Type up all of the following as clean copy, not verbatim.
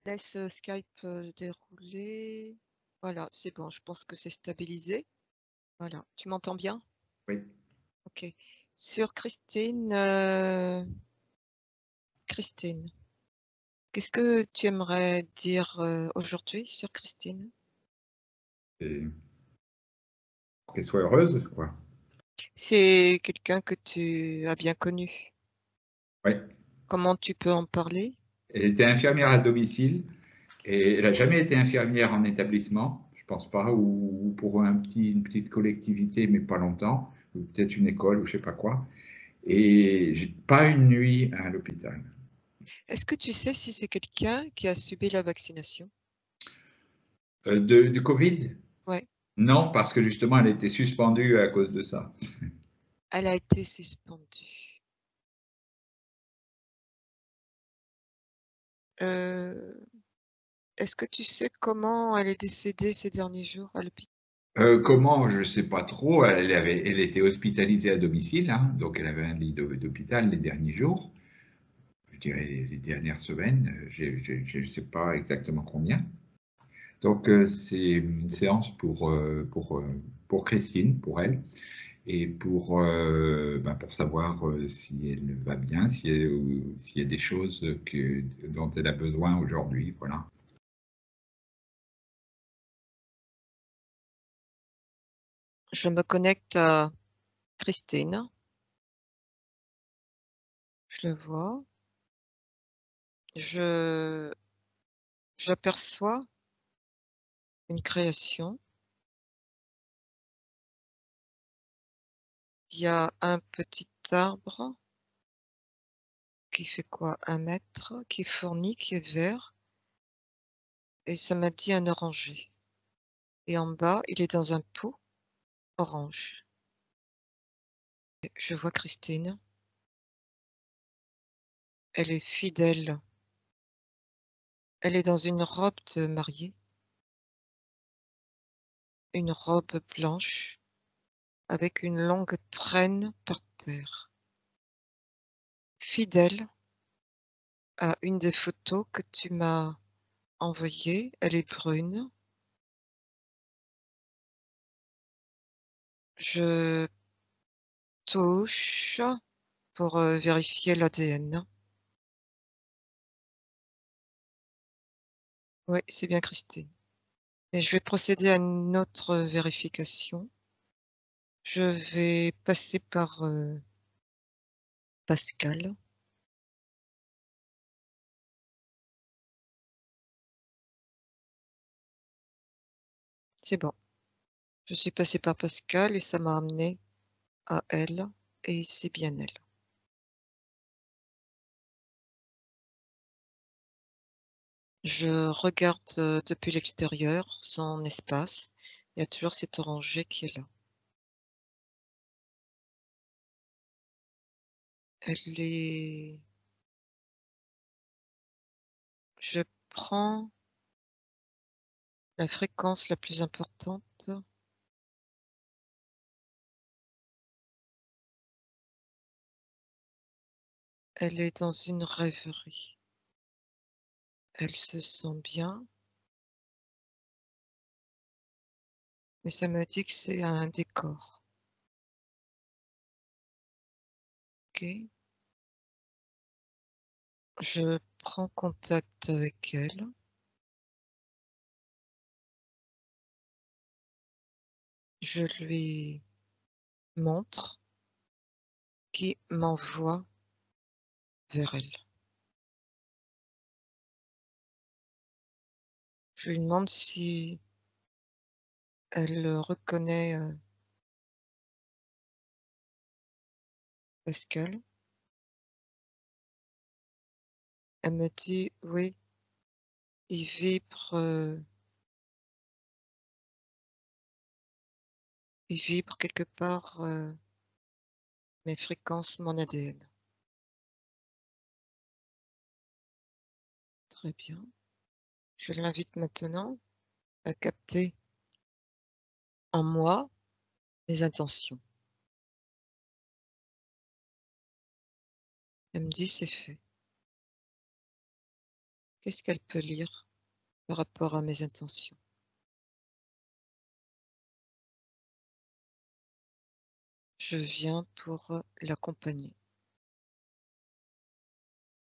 Laisse Skype se dérouler. Voilà, c'est bon, je pense que c'est stabilisé. Voilà, tu m'entends bien? Oui. OK. Sur Christine, Christine, qu'est-ce que tu aimerais dire, aujourd'hui sur Christine? Et qu'elle soit heureuse, quoi. C'est quelqu'un que tu as bien connu. Oui. Comment tu peux en parler? Elle était infirmière à domicile et elle n'a jamais été infirmière en établissement, je pense pas, ou pour une petite collectivité, mais pas longtemps, ou peut-être une école ou je sais pas quoi. Et pas une nuit à l'hôpital. Est-ce que tu sais si c'est quelqu'un qui a subi la vaccination? Du Covid? Ouais, Non, parce que justement, elle était suspendue à cause de ça. elle a été suspendue. Heu, Est-ce que tu sais comment elle est décédée ces derniers jours à l'hôpital? Comment? Je ne sais pas trop. Elle était hospitalisée à domicile, hein, donc elle avait un lit d'hôpital les derniers jours. Je dirais les dernières semaines, je ne sais pas exactement combien. Donc c'est une séance pour Christine, pour elle, et pour savoir si elle va bien, s'il y a des choses dont elle a besoin aujourd'hui. Voilà. Je me connecte à Christine, je le vois. Je J'aperçois une création. Il y a un petit arbre qui fait quoi? 1 mètre, qui est fourni, qui est vert et ça m'a dit un oranger et en bas, il est dans un pot orange. Et je vois Christine, elle est fidèle. Elle est dans une robe de mariée, une robe blanche avec une longue traîne par terre. Fidèle à une des photos que tu m'as envoyées, elle est brune. Je touche pour, vérifier l'ADN. Oui, c'est bien Christine. Et je vais procéder à une autre vérification. Je vais passer par, Pascal. C'est bon. Je suis passée par Pascal et ça m'a amené à elle et c'est bien elle. Je regarde, depuis l'extérieur son espace. Il y a toujours cet oranger qui est là. Elle est Je prends la fréquence la plus importante. Elle est dans une rêverie. Elle se sent bien, mais ça me dit que c'est un décor. OK. Je prends contact avec elle. Je lui montre qui m'envoie vers elle. Je lui demande si elle reconnaît, Pascal. Elle me dit: «Oui, il vibre, il vibre quelque part, mes fréquences, mon ADN». Très bien. Je l'invite maintenant à capter en moi mes intentions. Elle me dit: «C'est fait». Qu'est-ce qu'elle peut lire par rapport à mes intentions? Je viens pour l'accompagner.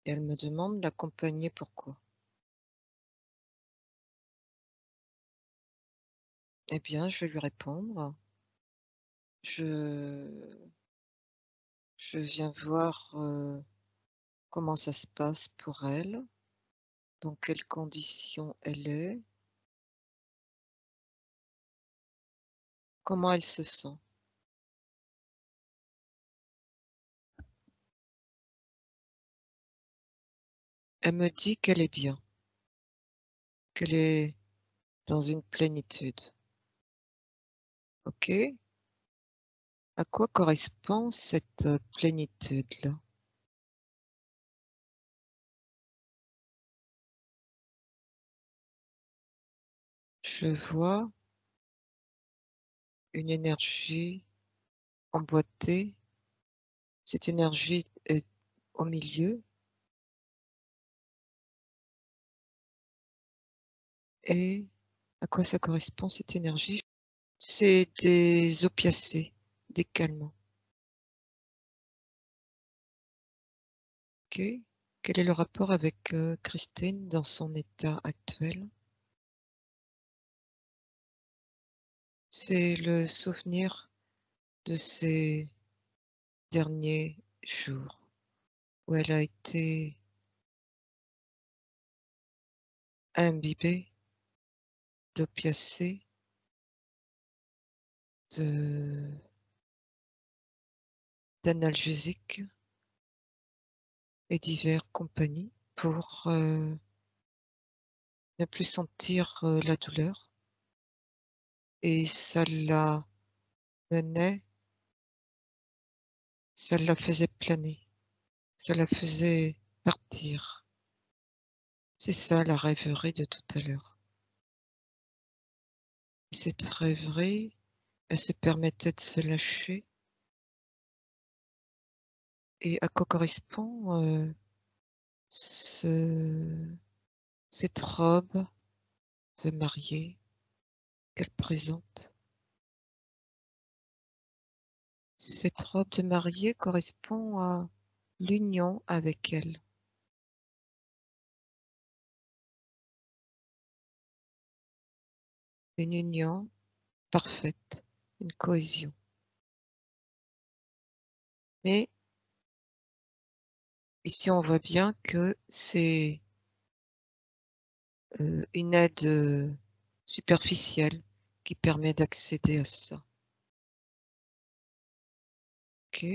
Et elle me demande d'accompagner pourquoi? Eh bien, je vais lui répondre. Je je viens voir, comment ça se passe pour elle, dans quelles conditions elle est, comment elle se sent. Elle me dit qu'elle est bien, qu'elle est dans une plénitude. OK? À quoi correspond cette, plénitude-là? Je vois une énergie emboîtée. Cette énergie est au milieu et à quoi ça correspond cette énergie? C'est des opiacés, des calmants. OK. Quel est le rapport avec, Christine dans son état actuel? C'est le souvenir de ces derniers jours où elle a été imbibée d'opiacés, de d'analgésiques et divers compagnies pour, ne plus sentir, la douleur et menait ça la faisait planer, ça la faisait partir. C'est ça la rêverie de tout à l'heure. Cette rêverie, elle se permettait de se lâcher et à quoi correspond, ce cette robe de mariée qu'elle présente? Cette robe de mariée correspond à l'union avec elle, une union parfaite, une cohésion. Mais ici, on voit bien que c'est, une aide, superficielle qui permet d'accéder à ça. OK.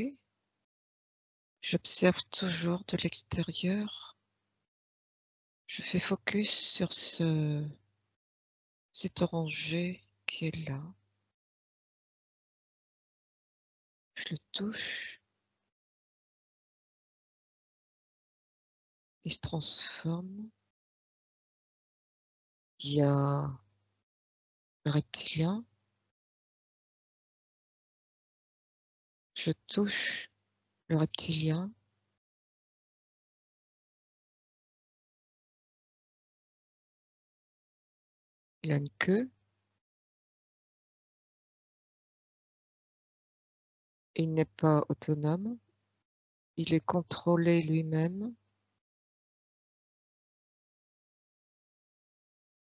J'observe toujours de l'extérieur. Je fais focus sur cet orangé qui est là. Je le touche, il se transforme. Il y a le reptilien. Je touche le reptilien. Il a une queue. Il n'est pas autonome. Il est contrôlé lui-même.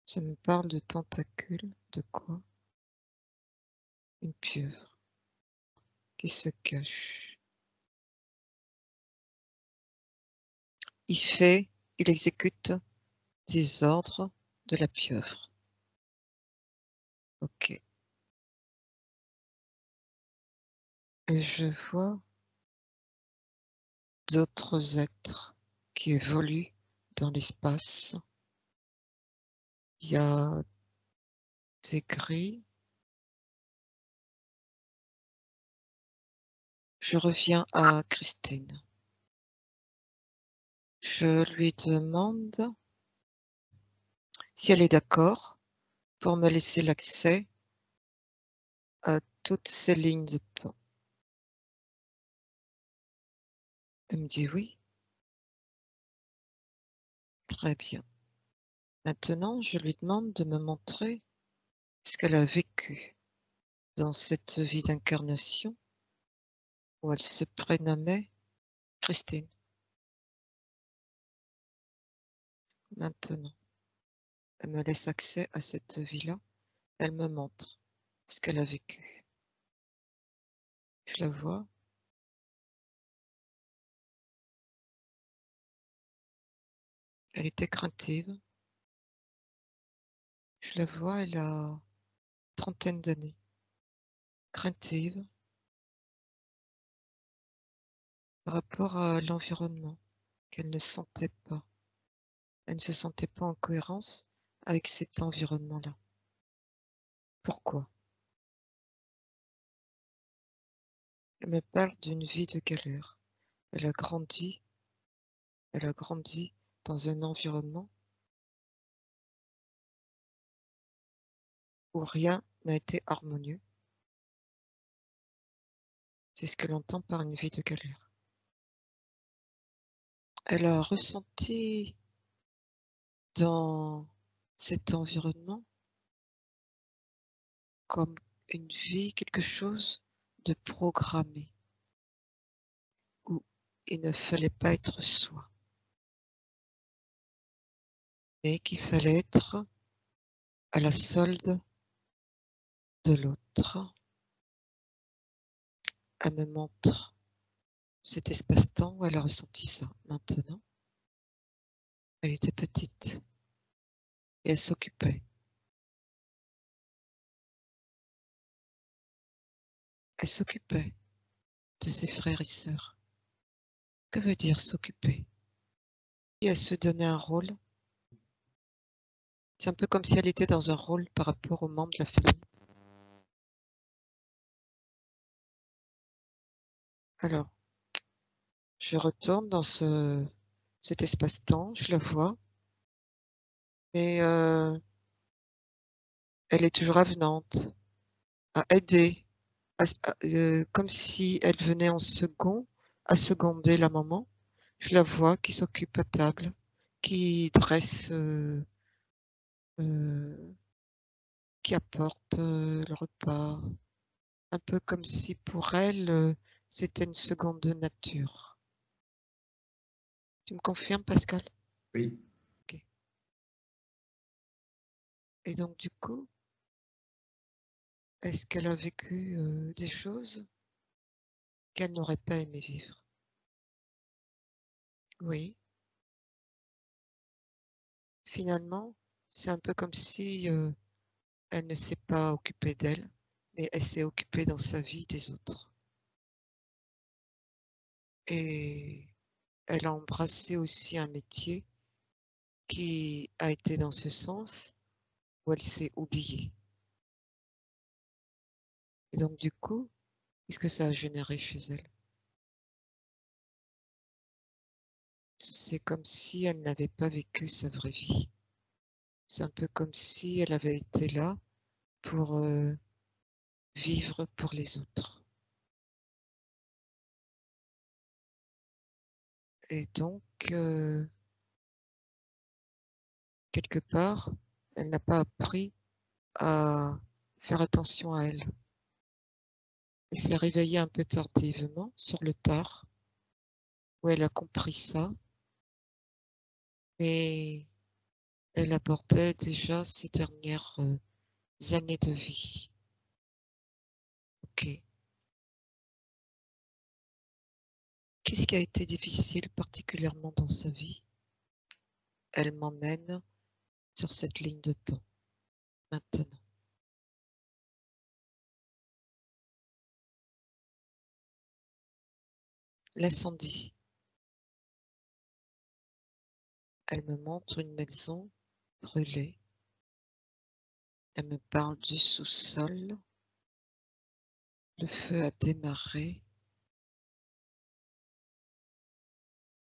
Ça me parle de tentacules. De quoi? Une pieuvre qui se cache. Il il exécute des ordres de la pieuvre. OK. Et je vois d'autres êtres qui évoluent dans l'espace. Il y a des grilles. Je reviens à Christine. Je lui demande si elle est d'accord pour me laisser l'accès à toutes ces lignes de temps. Elle me dit oui, très bien. Maintenant, je lui demande de me montrer ce qu'elle a vécu dans cette vie d'incarnation où elle se prénommait Christine. Maintenant, elle me laisse accès à cette vie-là. Elle me montre ce qu'elle a vécu. Je la vois. Elle était craintive. Je la vois, elle a trentaine d'années. Craintive par rapport à l'environnement qu'elle ne sentait pas. Elle ne se sentait pas en cohérence avec cet environnement-là. Pourquoi? Elle me parle d'une vie de galère. Elle a grandi, elle a grandi dans un environnement où rien n'a été harmonieux. C'est ce qu'elle entend par une vie de galère. Elle a ressenti dans cet environnement comme une vie, quelque chose de programmé, où il ne fallait pas être soi, mais qu'il fallait être à la solde de l'autre. Elle me montre cet espace-temps où elle a ressenti ça. Maintenant, elle était petite et elle s'occupait. Elle s'occupait de ses frères et sœurs. Que veut dire s'occuper? Et elle se donnait un rôle. C'est un peu comme si elle était dans un rôle par rapport aux membres de la famille. Alors, je retourne dans cet espace-temps, je la vois, mais elle est toujours avenante à aider, comme si elle venait en second, à seconder la maman. Je la vois qui s'occupe à table, qui dresse, euh, qui apporte le repas, un peu comme si pour elle, c'était une seconde nature. Tu me confirmes, Pascal? Oui. Ok. Et donc, du coup, est-ce qu'elle a vécu des choses qu'elle n'aurait pas aimé vivre? Oui. Finalement, c'est un peu comme si elle ne s'est pas occupée d'elle, mais elle s'est occupée dans sa vie des autres. Et elle a embrassé aussi un métier qui a été dans ce sens où elle s'est oubliée. Et donc, du coup, qu'est-ce que ça a généré chez elle? C'est comme si elle n'avait pas vécu sa vraie vie. C'est un peu comme si elle avait été là pour vivre pour les autres. Et donc, quelque part, elle n'a pas appris à faire attention à elle. Elle s'est réveillée un peu tardivement, sur le tard, où elle a compris ça, mais elle abordait déjà ses dernières années de vie. Ok. Qu'est-ce qui a été difficile particulièrement dans sa vie? Elle m'emmène sur cette ligne de temps, maintenant. L'incendie. Elle me montre une maison brûlée. Elle me parle du sous-sol. Le feu a démarré.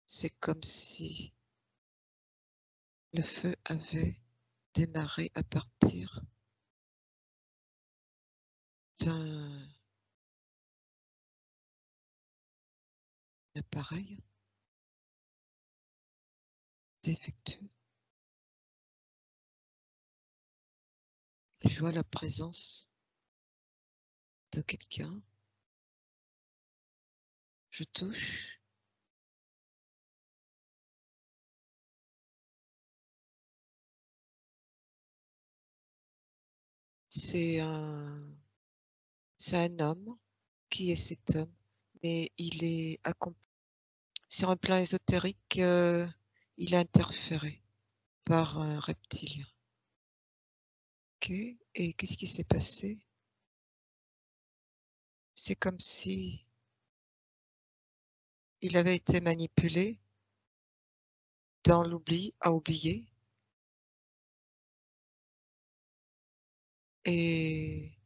C'est comme si le feu avait démarré à partir d'un appareil défectueux. Je vois la présence de quelqu'un. Je touche. C'est un homme. Qui est cet homme? Mais il est sur un plan ésotérique, il est interféré par un reptilien. Ok. Et qu'est-ce qui s'est passé? C'est comme si il avait été manipulé dans l'oubli, à oublier. Et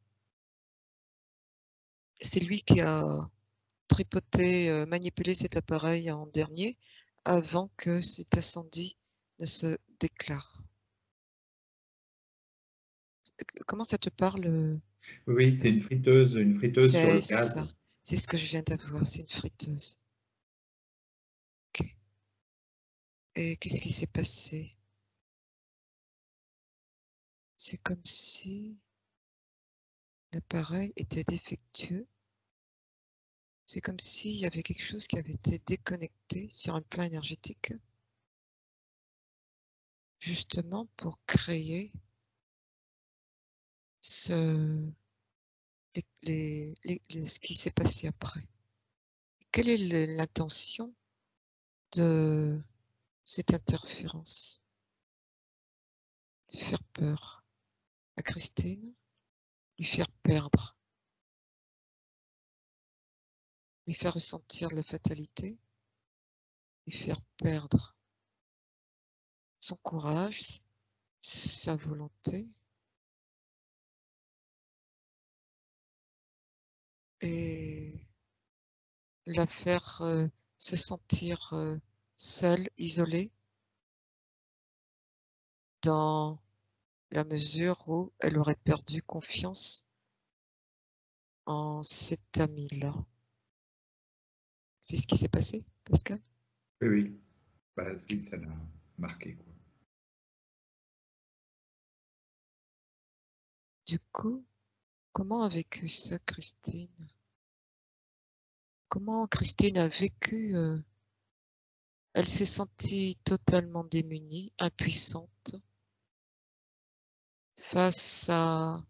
c'est lui qui a tripoté, manipulé cet appareil en dernier avant que cet incendie ne se déclare. Comment ça te parle? Oui, c'est une friteuse sur le C'est gaz. ça. C'est ce que je viens d'avoir. C'est une friteuse. Ok. Et qu'est-ce qui s'est passé? C'est comme si l'appareil était défectueux. C'est comme s'il y avait quelque chose qui avait été déconnecté sur un plan énergétique, justement pour créer ce, ce qui s'est passé après. Quelle est l'intention de cette interférence? Faire peur à Christine, lui faire perdre, lui faire ressentir la fatalité, lui faire perdre son courage, sa volonté, et la faire se sentir seule, isolée, dans la mesure où elle aurait perdu confiance en cet ami-là. C'est ce qui s'est passé, Pascal? Oui, oui. Bah, oui, ça l'a marqué, quoi. Du coup, comment a vécu ça, Christine? Comment Christine a vécu elle s'est sentie totalement démunie, impuissante face à...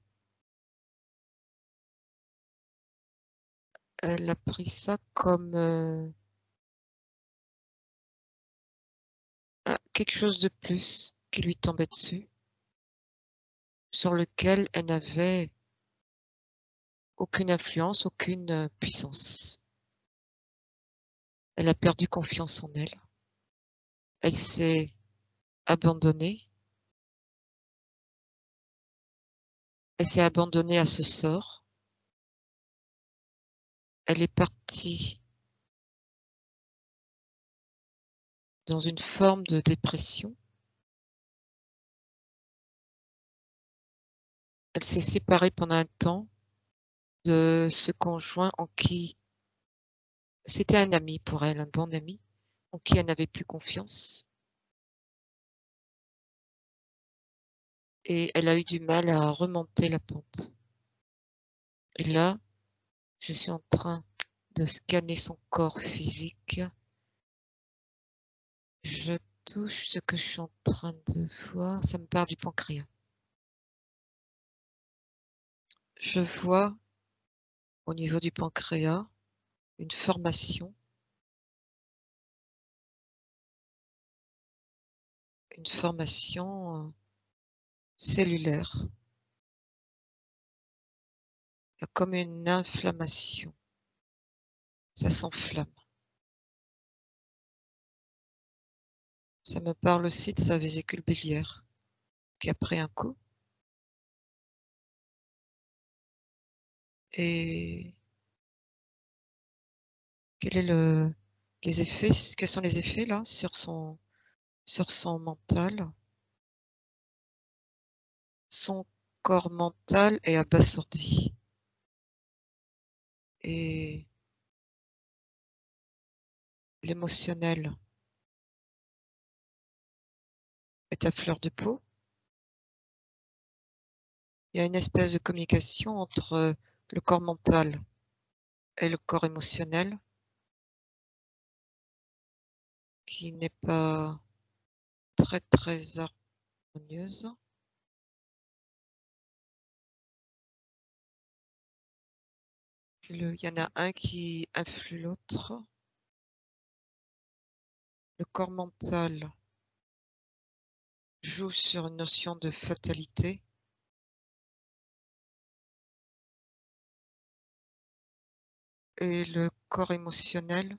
Elle a pris ça comme quelque chose de plus qui lui tombait dessus, sur lequel elle n'avait aucune influence, aucune puissance. Elle a perdu confiance en elle. Elle s'est abandonnée. Elle s'est abandonnée à ce sort. Elle est partie dans une forme de dépression. Elle s'est séparée pendant un temps de ce conjoint en qui c'était un ami pour elle, un bon ami, en qui elle n'avait plus confiance. Et elle a eu du mal à remonter la pente. Et là, je suis en train de scanner son corps physique. Je touche ce que je suis en train de voir. Ça me parle du pancréas. Je vois au niveau du pancréas une formation cellulaire, comme une inflammation. Ça s'enflamme. Ça me parle aussi de sa vésicule biliaire qui a pris un coup. Et quels sont les effets là sur son mental? Son corps mental est abasourdi et l'émotionnel est à fleur de peau. y a une espèce de communication entre le corps mental et le corps émotionnel qui n'est pas très, très harmonieuse. Il y en a un qui influe l'autre. Le corps mental joue sur une notion de fatalité. Et le corps émotionnel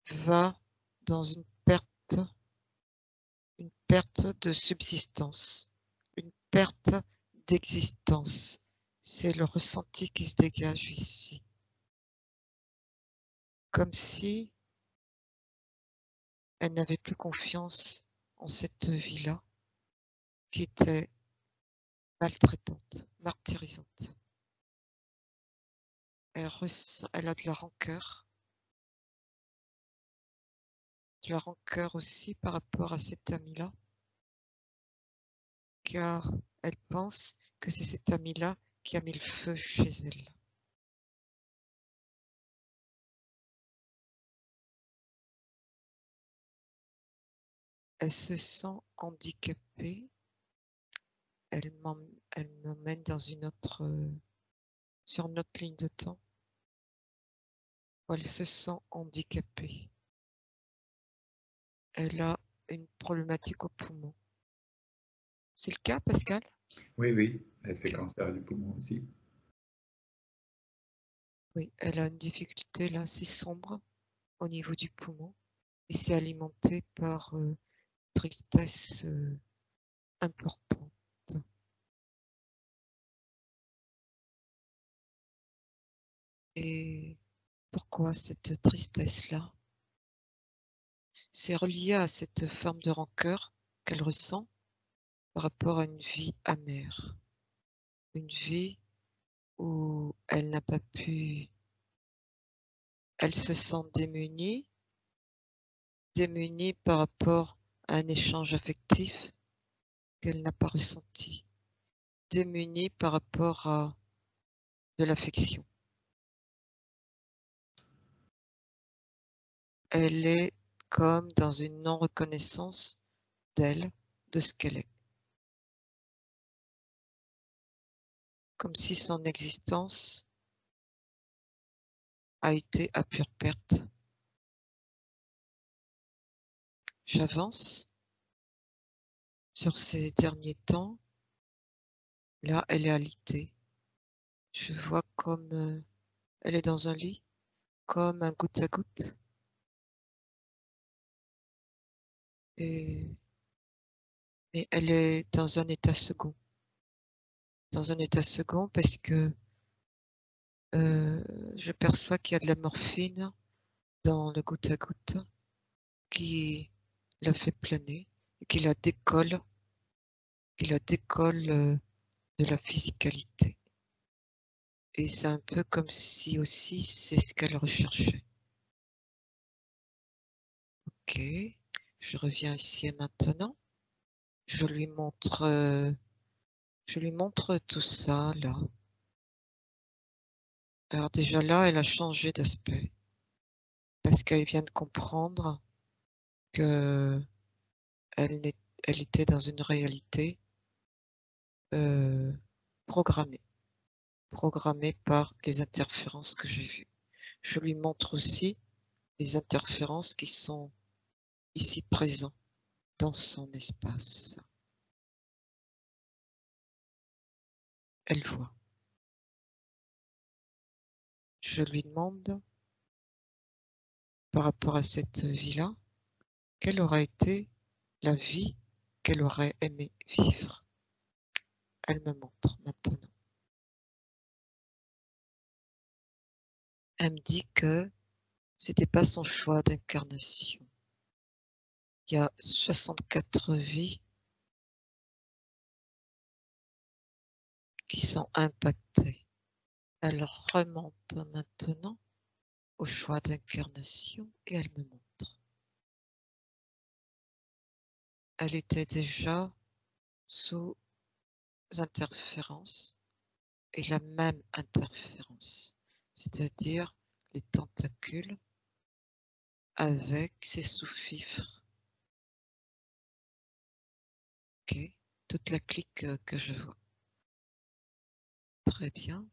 va dans une perte de subsistance, une perte d'existence. C'est le ressenti qui se dégage ici. Comme si elle n'avait plus confiance en cette vie-là, qui était maltraitante, martyrisante. Elle a de la rancœur aussi par rapport à cet ami-là, car elle pense que c'est cet ami-là qui a mis le feu chez elle. Elle se sent handicapée. Elle m'emmène dans sur une autre ligne de temps où elle se sent handicapée. Elle a une problématique au poumon. C'est le cas, Pascal? Oui, oui, elle fait Okay. cancer du poumon aussi. Oui, elle a une difficulté là assez sombre au niveau du poumon et c'est alimenté par tristesse importante. Et pourquoi cette tristesse-là? C'est relié à cette forme de rancœur qu'elle ressent par rapport à une vie amère, une vie où elle n'a pas pu, elle se sent démunie par rapport à un échange affectif qu'elle n'a pas ressenti, démunie par rapport à de l'affection. Elle est comme dans une non-reconnaissance d'elle, de ce qu'elle est. Comme si son existence a été à pure perte. J'avance sur ces derniers temps. Là, elle est alitée. Je vois comme elle est dans un lit, comme un goutte à goutte. Et, mais elle est dans un état second. Dans un état second parce que je perçois qu'il y a de la morphine dans le goutte à goutte qui la fait planer et qui la décolle de la physicalité. Et c'est un peu comme si aussi c'est ce qu'elle recherchait. Ok, je reviens ici et maintenant. Je lui montre tout ça là. Alors déjà là, elle a changé d'aspect parce qu'elle vient de comprendre que elle, elle était dans une réalité euh, programmée, programmée par les interférences que j'ai vues. Je lui montre aussi les interférences qui sont ici présentes dans son espace. Elle voit. Je lui demande, par rapport à cette vie-là, quelle aurait été la vie qu'elle aurait aimé vivre. Elle me montre maintenant. Elle me dit que c'était pas son choix d'incarnation. Il y a 64 vies qui sont impactées. Elle remonte maintenant au choix d'incarnation et elle me montre. Elle était déjà sous interférence et la même interférence, c'est-à-dire les tentacules avec ces sous-fifres. Ok, toute la clique que je vois. Très bien.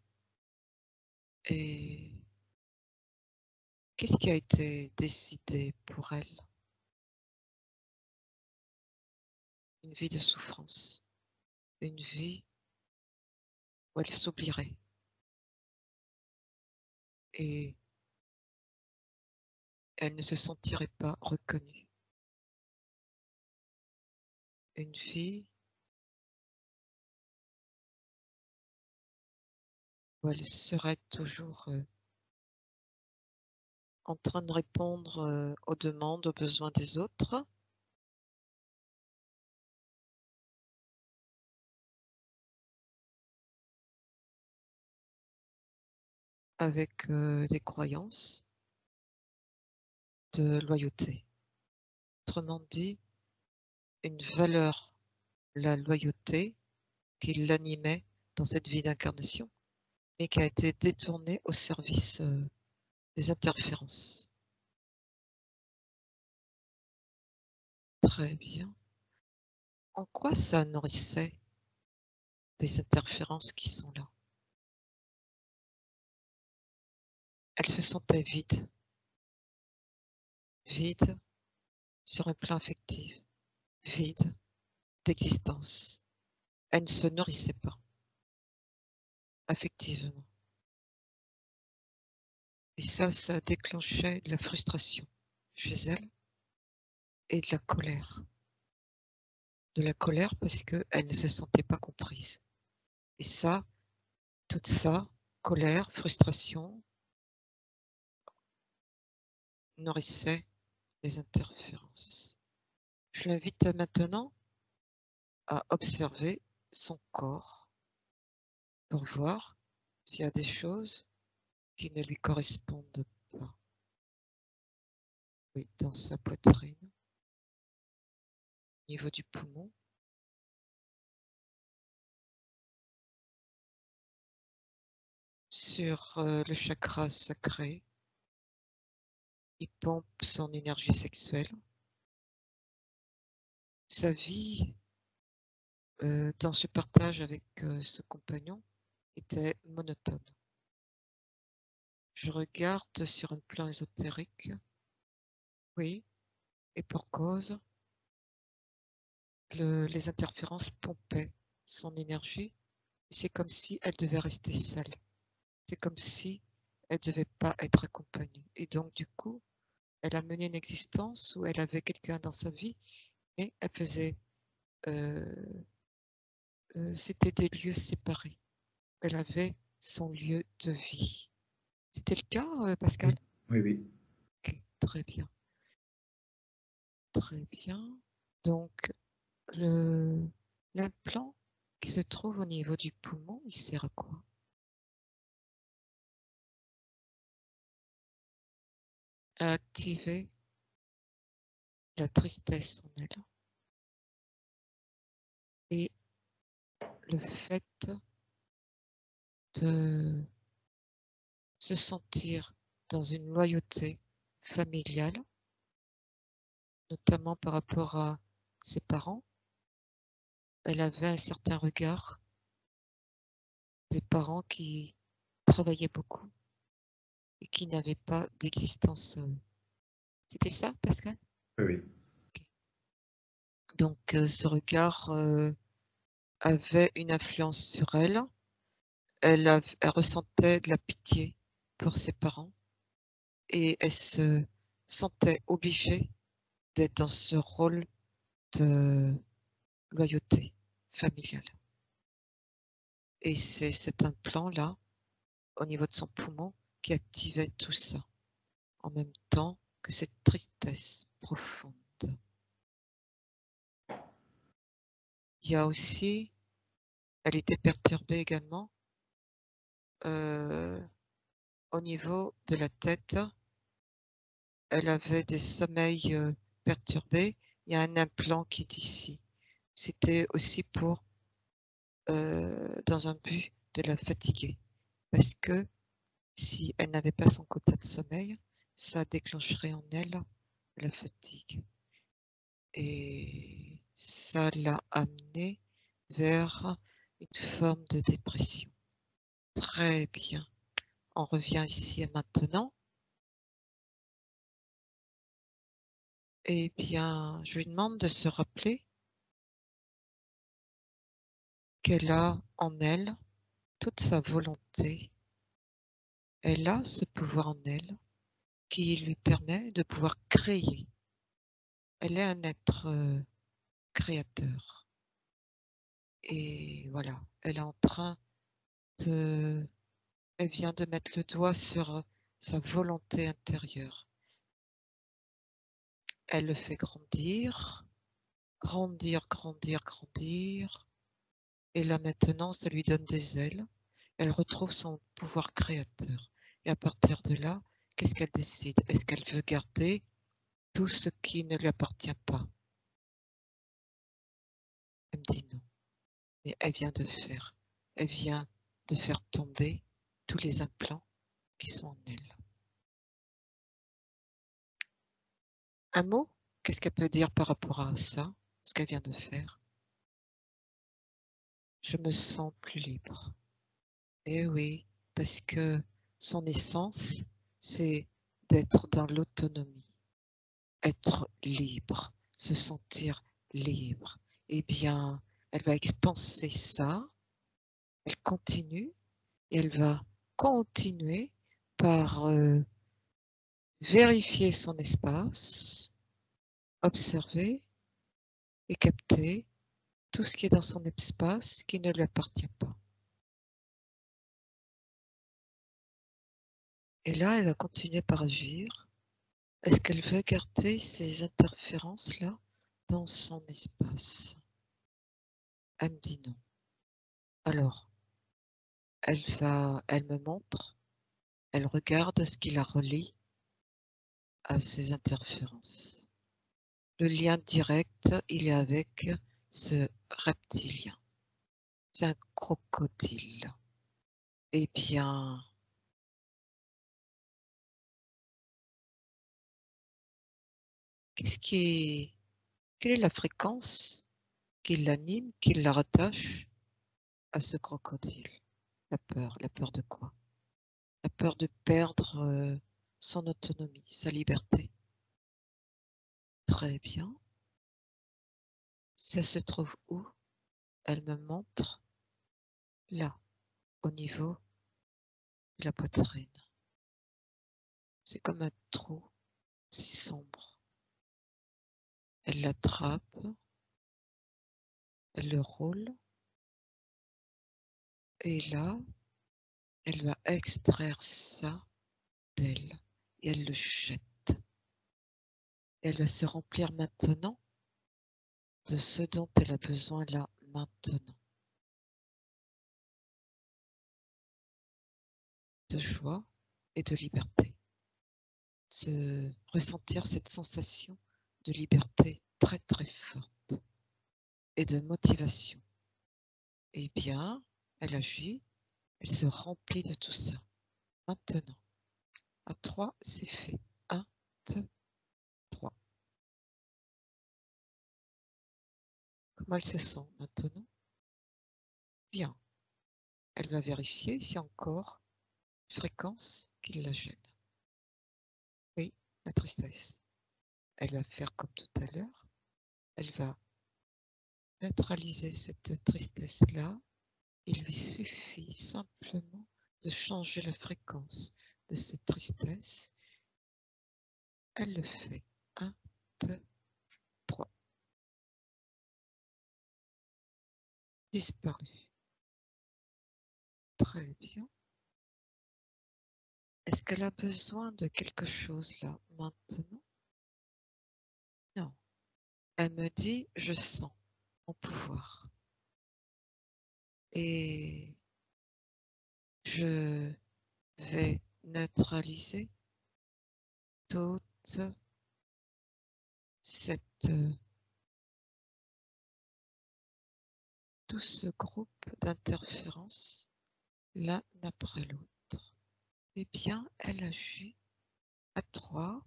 Et qu'est-ce qui a été décidé pour elle? Une vie de souffrance, une vie où elle s'oublierait et elle ne se sentirait pas reconnue. Une vie où elle serait toujours en train de répondre aux demandes, aux besoins des autres, avec des croyances de loyauté. Autrement dit, une valeur, la loyauté, qui l'animait dans cette vie d'incarnation, mais qui a été détournée au service des interférences. Très bien. En quoi ça nourrissait les interférences qui sont là? Elle se sentait vide, vide sur un plan affectif, vide d'existence. Elle ne se nourrissait pas, affectivement. Et ça déclenchait de la frustration chez elle et de la colère. De la colère parce qu'elle ne se sentait pas comprise. Et ça, tout ça, colère, frustration, nourrissait les interférences. Je l'invite maintenant à observer son corps pour voir s'il y a des choses qui ne lui correspondent pas. Oui, dans sa poitrine, au niveau du poumon, sur le chakra sacré, il pompe son énergie sexuelle. Sa vie dans ce partage avec ce compagnon était monotone. Je regarde sur un plan ésotérique, oui, et pour cause, les interférences pompaient son énergie. C'est comme si elle devait rester seule. C'est comme si elle devait pas être accompagnée. Et donc, du coup, elle a mené une existence où elle avait quelqu'un dans sa vie, mais elle faisait, c'était des lieux séparés. Elle avait son lieu de vie. C'était le cas, Pascal? Oui, oui. Ok, très bien. Très bien. Donc, l'implant qui se trouve au niveau du poumon, il sert à quoi? À activer la tristesse en elle et le fait de se sentir dans une loyauté familiale, notamment par rapport à ses parents. Elle avait un certain regard des parents qui travaillaient beaucoup et qui n'avaient pas d'existence. C'était ça, Pascal? Oui, oui. Donc, ce regard avait une influence sur elle. Elle ressentait de la pitié pour ses parents et elle se sentait obligée d'être dans ce rôle de loyauté familiale. Et c'est cet implant-là, au niveau de son poumon, qui activait tout ça, en même temps que cette tristesse profonde. Il y a aussi, elle était perturbée également au niveau de la tête. Elle avait des sommeils perturbés. Il y a un implant qui est ici. C'était aussi pour, dans un but de la fatiguer. Parce que si elle n'avait pas son quota de sommeil, ça déclencherait en elle la fatigue. Et ça l'a amenée vers une forme de dépression. Très bien. On revient ici et maintenant. Eh bien, je lui demande de se rappeler qu'elle a en elle toute sa volonté. Elle a ce pouvoir en elle qui lui permet de pouvoir créer. Elle est un être créateur. Et voilà, elle est en train de... Elle vient de mettre le doigt sur sa volonté intérieure. Elle le fait grandir, grandir, grandir, grandir. Et là maintenant, ça lui donne des ailes. Elle retrouve son pouvoir créateur. Et à partir de là, qu'est-ce qu'elle décide? Est-ce qu'elle veut garder tout ce qui ne lui appartient pas? Elle me dit non. Mais elle vient de faire. Elle vient de faire tomber tous les implants qui sont en elle. Un mot? Qu'est-ce qu'elle peut dire par rapport à ça, ce qu'elle vient de faire? Je me sens plus libre. Eh oui, parce que son essence, c'est d'être dans l'autonomie, être libre, se sentir libre. Eh bien, elle va expanser ça, elle continue, et elle va continuer par vérifier son espace, observer et capter tout ce qui est dans son espace qui ne lui appartient pas. Et là, elle va continuer par agir. Est-ce qu'elle veut garder ces interférences-là dans son espace? Elle me dit non. Alors, elle me montre, elle regarde ce qui la relie à ces interférences. Le lien direct, il est avec ce reptilien. C'est un crocodile. Eh bien, quelle est la fréquence qui l'anime, qui la rattache à ce crocodile? La peur. La peur de quoi? La peur de perdre son autonomie, sa liberté. Très bien. Ça se trouve où? Elle me montre là, au niveau de la poitrine. C'est comme un trou, c'est sombre. Elle l'attrape, elle le roule, et là, elle va extraire ça d'elle, et elle le jette. Elle va se remplir maintenant de ce dont elle a besoin là, maintenant. De joie et de liberté. De ressentir cette sensation de liberté très très forte et de motivation. Eh bien, elle agit, elle se remplit de tout ça. Maintenant, à 3, c'est fait. 1, 2, 3. Comment elle se sent maintenant? Bien. Elle va vérifier s'il y a encore une fréquence qui la gêne. Oui, la tristesse. Elle va faire comme tout à l'heure. Elle va neutraliser cette tristesse-là. Il lui suffit simplement de changer la fréquence de cette tristesse. Elle le fait. 1, 2, 3. Disparu. Très bien. Est-ce qu'elle a besoin de quelque chose là, maintenant? Non. Elle me dit, je sens mon pouvoir. Et je vais neutraliser toute cette, tout ce groupe d'interférences l'un après l'autre. Eh bien, elle agit à 3,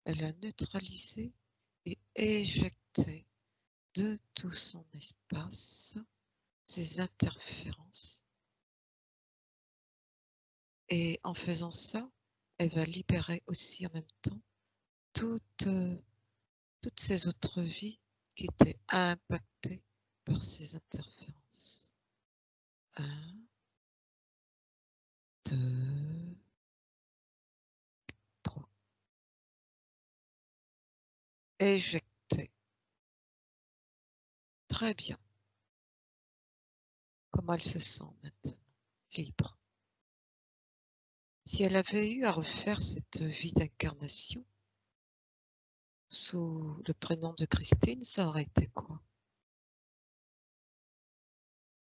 elle a neutralisé et éjecté de tout son espace ces interférences. Et en faisant ça, elle va libérer aussi en même temps toutes ces autres vies qui étaient impactées par ces interférences. 1, 2, 3. Éjecter. Très bien. Comment elle se sent maintenant? Libre. Si elle avait eu à refaire cette vie d'incarnation sous le prénom de Christine, ça aurait été quoi?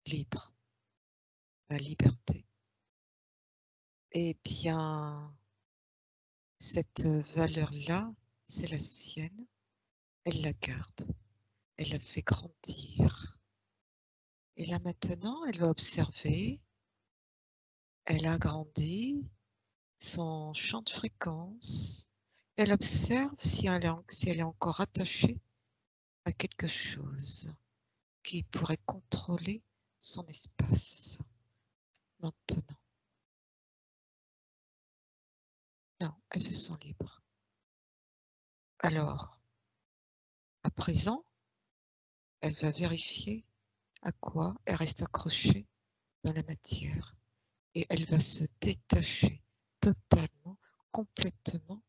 Libre. La liberté. Eh bien, cette valeur-là, c'est la sienne. Elle la garde. Elle la fait grandir. Et là maintenant, elle va observer. Elle a grandi son champ de fréquence. Elle observe si elle est encore attachée à quelque chose qui pourrait contrôler son espace. Maintenant. Non, elle se sent libre. Alors, à présent, elle va vérifier à quoi elle reste accrochée dans la matière et elle va se détacher totalement, complètement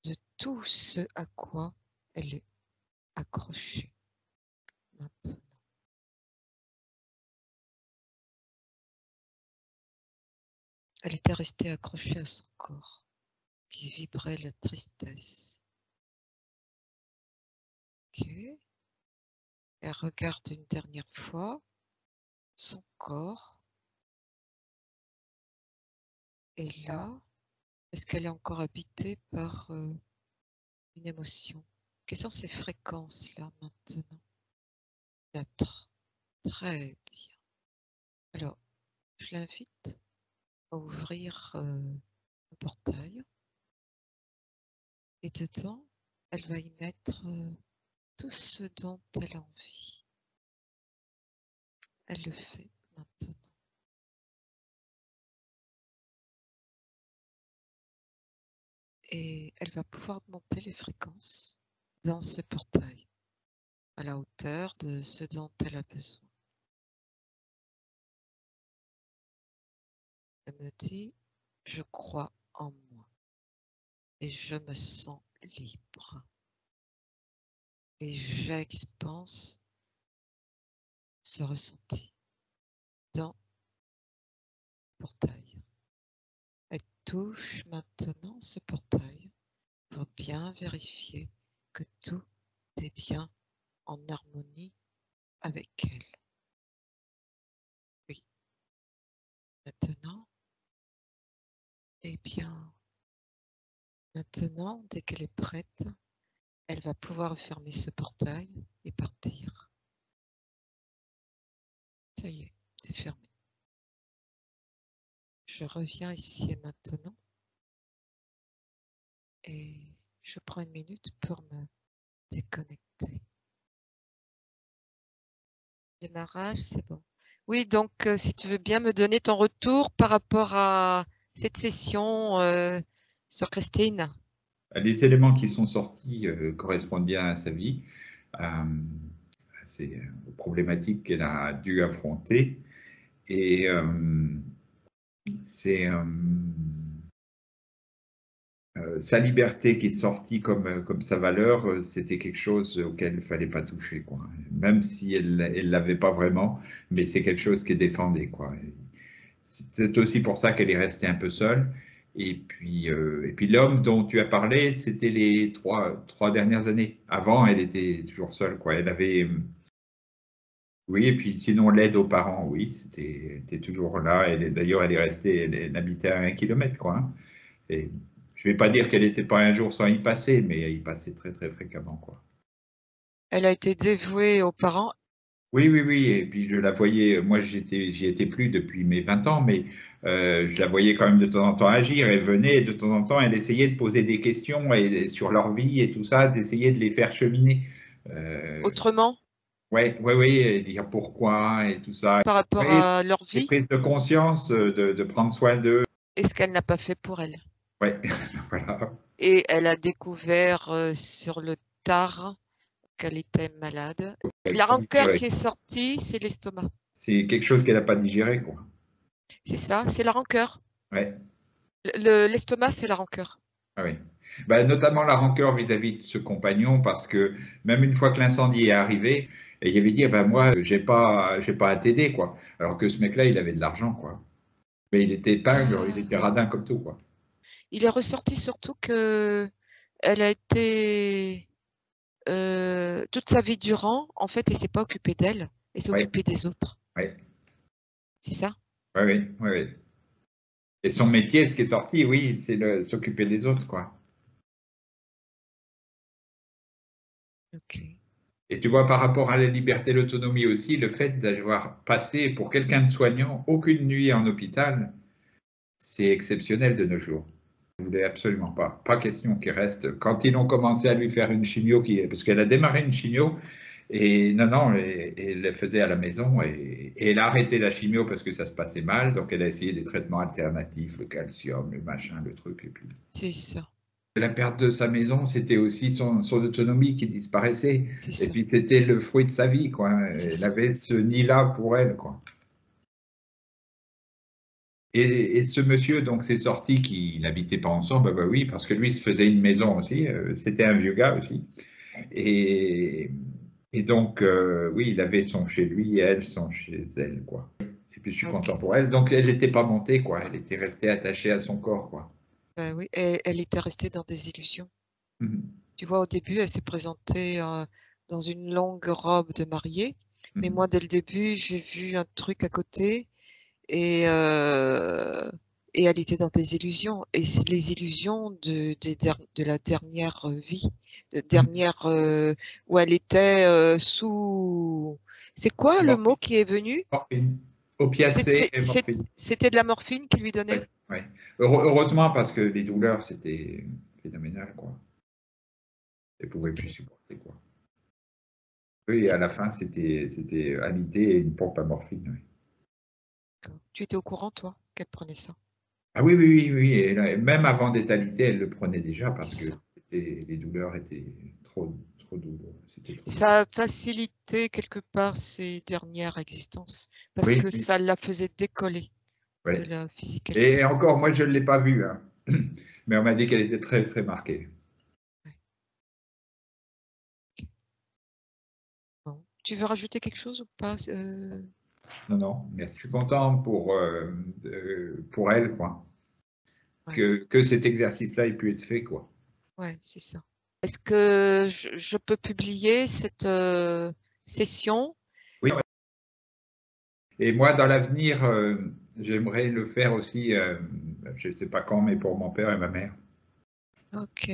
de tout ce à quoi elle est accrochée maintenant. Elle était restée accrochée à son corps qui vibrait la tristesse. Ok. Elle regarde une dernière fois son corps. Et là, est-ce qu'elle est encore habitée par une émotion? Quelles sont ces fréquences-là maintenant? Neutre. Très bien. Alors, je l'invite à ouvrir un portail. Et dedans, elle va y mettre tout ce dont elle a envie. Elle le fait maintenant. Et elle va pouvoir monter les fréquences dans ce portail à la hauteur de ce dont elle a besoin. Elle me dit, je crois en moi et je me sens libre. Et j'expanse ce ressenti dans le portail. Elle touche maintenant ce portail pour bien vérifier que tout est bien en harmonie avec elle. Oui. Maintenant, eh bien, maintenant, dès qu'elle est prête, elle va pouvoir fermer ce portail et partir. Ça y est, c'est fermé. Je reviens ici et maintenant et je prends une minute pour me déconnecter. Démarrage, c'est bon. Oui, donc si tu veux bien me donner ton retour par rapport à cette session sur Christine. Les éléments qui sont sortis correspondent bien à sa vie, aux problématiques qu'elle a dû affronter. Et c'est sa liberté qui est sortie comme sa valeur, c'était quelque chose auquel il ne fallait pas toucher, quoi. Même si elle ne l'avait pas vraiment, mais c'est quelque chose qui est défendé, quoi. C'est aussi pour ça qu'elle est restée un peu seule. Et puis l'homme dont tu as parlé, c'était les trois dernières années. Avant, elle était toujours seule, quoi. Elle avait, oui, et puis sinon l'aide aux parents, oui, c'était toujours là. D'ailleurs, elle est restée, elle habitait à 1 kilomètre, quoi, hein. Et je vais pas dire qu'elle n'était pas un jour sans y passer, mais elle y passait très très fréquemment, quoi. Elle a été dévouée aux parents. Oui, oui, oui. Et puis je la voyais, moi j'y étais plus depuis mes 20 ans, mais je la voyais quand même de temps en temps agir. Elle venait et de temps en temps, elle essayait de poser des questions sur leur vie et tout ça, d'essayer de les faire cheminer. Euh, Autrement, ouais, ouais, oui, et dire pourquoi et tout ça. par rapport Oui, à leur des vie prises de conscience, de prendre soin d'eux. et ce qu'elle n'a pas fait pour elle. Ouais, voilà. Et elle a découvert sur le tard qu'elle était malade. Elle La a pas rancœur digéré. qui est sortie, c'est l'estomac. C'est quelque chose qu'elle n'a pas digéré, quoi. C'est ça, c'est la rancœur. Ouais. L'estomac, c'est la rancœur. Ah oui. Bah, notamment la rancœur vis-à-vis de ce compagnon, parce que même une fois que l'incendie est arrivé, et il avait dit, ah ben moi, j'ai pas à t'aider, quoi. Alors que ce mec-là, il avait de l'argent, quoi. Mais il était pingre, il était Ah. radin comme tout, quoi. Il est ressorti surtout que elle a été toute sa vie durant, en fait, elle s'est pas occupée d'elle, elle s'est Oui, occupée des autres. oui, C'est ça? oui, oui, oui, oui. Et son métier, ce qui est sorti, oui, c'est s'occuper des autres, quoi. Ok. Et tu vois, par rapport à la liberté et l'autonomie aussi, le fait d'avoir passé pour quelqu'un de soignant aucune nuit en hôpital, c'est exceptionnel de nos jours. Je voulais absolument pas. Pas question qu'il reste. Quand ils ont commencé à lui faire une chimio, parce qu'elle a démarré une chimio, et non, non, et elle le faisait à la maison, et elle a arrêté la chimio parce que ça se passait mal, donc elle a essayé des traitements alternatifs, le calcium, le machin, le truc, et puis. C'est ça, La perte de sa maison, c'était aussi son autonomie qui disparaissait, c'est et ça, puis c'était le fruit de sa vie, quoi. c'est Elle ça. avait ce nid-là pour elle, quoi. Et ce monsieur, donc, c'est sorti qu'il n'habitait pas ensemble, bah, bah oui, parce que lui se faisait une maison aussi, c'était un vieux gars aussi. Et, et donc, oui, il avait son chez lui et elle son chez elle, quoi. Et puis je suis content Ok. pour elle. Donc, elle n'était pas montée, quoi. Elle était restée attachée à son corps, quoi. Ben oui, et elle était restée dans des illusions. Mhm. Tu vois, au début, elle s'est présentée dans une longue robe de mariée, mais Mhm. moi, dès le début, j'ai vu un truc à côté et, euh, et elle était dans des illusions. Et c'est les illusions de la dernière vie, de Mhm. dernière où elle était sous. C'est quoi le mot Morphine. qui est venu? Morphine. Opiacée et morphine. C'était de la morphine qu'il lui Oui, donnait. oui. Heureusement, parce que les douleurs, c'était phénoménal, quoi. Elle ne pouvait Ok, plus supporter, quoi. Oui, et à la fin, c'était alité et une pompe à morphine, oui. d'accord. Tu étais au courant, toi, qu'elle prenait ça? Ah oui, oui, oui, oui. Et même avant d'être alité, elle le prenait déjà C'est parce que ça. les douleurs étaient trop douloureuses. C'était trop dur. Ça a facilité quelque part ses dernières existences parce Oui, que oui, ça la faisait décoller oui. de la physicalité. Et encore, moi, je ne l'ai pas vue, hein. Mais on m'a dit qu'elle était très, très marquée. Ouais. Bon. Tu veux rajouter quelque chose ou pas? Non, non, merci. Je suis content pour elle, quoi. Ouais, Que cet exercice-là ait pu être fait, quoi. ouais, c'est ça. Est-ce que je peux publier cette session? Oui, ouais. Et moi, dans l'avenir, j'aimerais le faire aussi, je ne sais pas quand, mais pour mon père et ma mère. Ok.